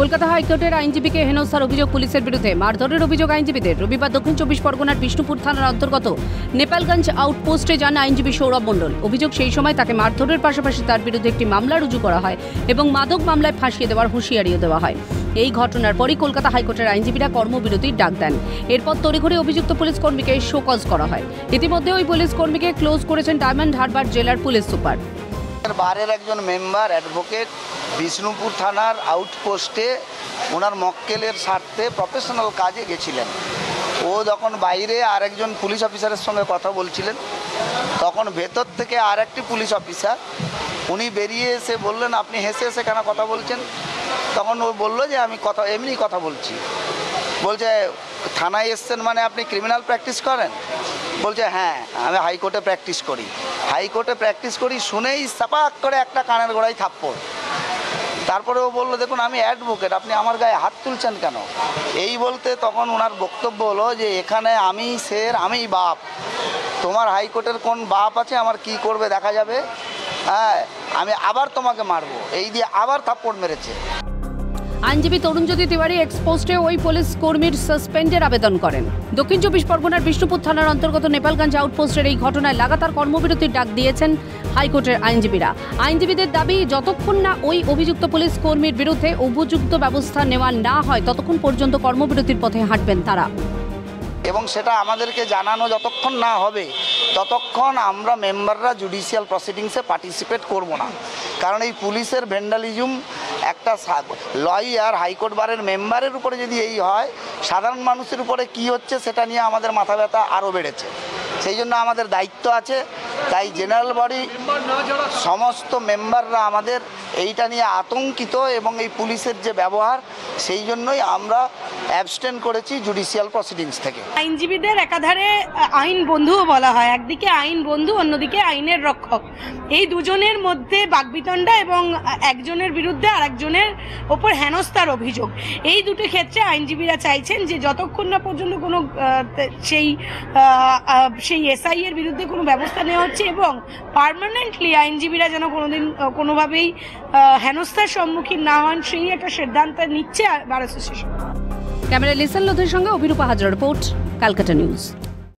কলকাতা হাইকোর্টের আইনজীবীকে হেনস্থার অভিযোগ পুলিশের বিরুদ্ধে। মারধরের অভিযোগ আইনজীবীদের। রবিবার দক্ষিণ 24 পরগনার বিষ্ণুপুর থানার অন্তর্গত নেপালগঞ্জ আউটপোস্টে যান আইনজীবী সৌরভ মণ্ডল। অভিযোগ, সেই সময় তাকে মারধরের পাশাপাশি তার বিরুদ্ধে একটি মামলা রুজু করা হয় এবং মাদক মামলায় ফাঁসিয়ে দেওয়ার হুঁশিয়ারিও দেওয়া হয়। এই ঘটনার পরই কলকাতা হাইকোর্টের আইনজীবীরা কর্মবিরতির ডাক দেন। এরপর তড়িঘড়ি অভিযুক্ত পুলিশ কর্মীকে শোকজ করা হয়। ইতিমধ্যে ওই পুলিশ কর্মীকে ক্লোজ করেছেন ডায়মন্ড হারবার জেলার পুলিশ সুপার। বারের একজন মেম্বার অ্যাডভোকেট বিষ্ণুপুর থানার আউটপোস্টে ওনার মক্কেলের স্বার্থে প্রফেশনাল কাজে গেছিলেন। ও যখন বাইরে আরেকজন পুলিশ অফিসারের সঙ্গে কথা বলছিলেন, তখন ভেতর থেকে আর একটি পুলিশ অফিসার উনি বেরিয়ে এসে বললেন, আপনি হেসে হেসে কেন কথা বলছেন? তখন ও বলল যে আমি এমনি কথা বলছি। বলছে, থানায় এসছেন মানে আপনি ক্রিমিনাল প্র্যাকটিস করেন? বলছে, হ্যাঁ, আমি হাইকোর্টে প্র্যাকটিস করি। হাইকোর্টে প্র্যাকটিস করি শুনেই সাপাক করে একটা কানের গোড়ায় থাপ্পড়। তারপরে ও বললো, দেখুন আমি অ্যাডভোকেট, আপনি আমার গায়ে হাত তুলছেন কেন? এই বলতে তখন ওনার বক্তব্য হলো যে এখানে আমি শের, আমি বাপ, তোমার হাইকোর্টের কোন বাপ আছে, আমার কি করবে দেখা যাবে, হ্যাঁ, আমি আবার তোমাকে মারবো, এই দিয়ে আবার থাপ্পড় মেরেছে। আইনজীবী তরুণজ্যোতি তিওয়ারি এক্সপোস্টে ওই পুলিশ কর্মীর সাসপেন্ডের আবেদন করেন। দক্ষিণ 24 পরগনার বিষ্ণুপুর থানার অন্তর্গত নেপালগঞ্জ আউটপোস্টের এই ঘটনায় লাগাতার কর্মবিরতির ডাক দিয়েছেন হাইকোর্টের আইনজীবীরা। আইনজীবীদের দাবি, যতক্ষণ না ওই অভিযুক্ত পুলিশ কর্মীর বিরুদ্ধে উপযুক্ত ব্যবস্থা নেওয়া না হয় ততক্ষণ পর্যন্ত কর্মবিরতির পথে হাঁটবেন তারা। এবং সেটা আমাদেরকে জানানো যতক্ষণ না হবে ততক্ষণ আমরা মেম্বাররা জুডিশিয়াল প্রসিডিংসে পার্টিসিপেট করব না। কারণ এই পুলিশের ভ্যান্ডালিজম, একটা লয়ার হাইকোর্ট বারের মেম্বারের উপরে যদি এই হয়, সাধারণ মানুষের উপরে কি হচ্ছে সেটা নিয়ে আমাদের মাথা ব্যথা আরও বেড়েছে। সেই জন্য আমাদের দায়িত্ব আছে। তাই জেনারেল বডি সমস্ত মেম্বাররা আমাদের এইটা নিয়ে আতঙ্কিত এবং এই পুলিশের যে ব্যবহার, সেই জন্যই আমরা অ্যাবস্টেন করেছি জুডিশিয়াল প্রসিডিংস থেকে। আইনজীবীদের একাধারে আইন বন্ধুও বলা হয়। একদিকে আইন বন্ধু, অন্যদিকে আইনের রক্ষক। এই দুজনের মধ্যে বাকবিতণ্ডা এবং একজনের বিরুদ্ধে আরেকজনের ওপর হেনস্থার অভিযোগ। এই দুটো ক্ষেত্রে আইনজীবীরা চাইছেন যে যতক্ষণ না পর্যন্ত কোনো সেই এসআই এর বিরুদ্ধে কোনো ব্যবস্থা নেওয়া হচ্ছে এবং পার্মানেন্টলি আইনজীবীরা যেন কোনোভাবেই হেনস্থার সম্মুখীন না হন, সেই একটা সিদ্ধান্ত নিচ্ছে বার অ্যাসোসিয়েশন। ক্যামেরা লিসন লোধের সঙ্গে অভিরূপা হাজরা, রিপোর্ট, ক্যালকাটা নিউজ।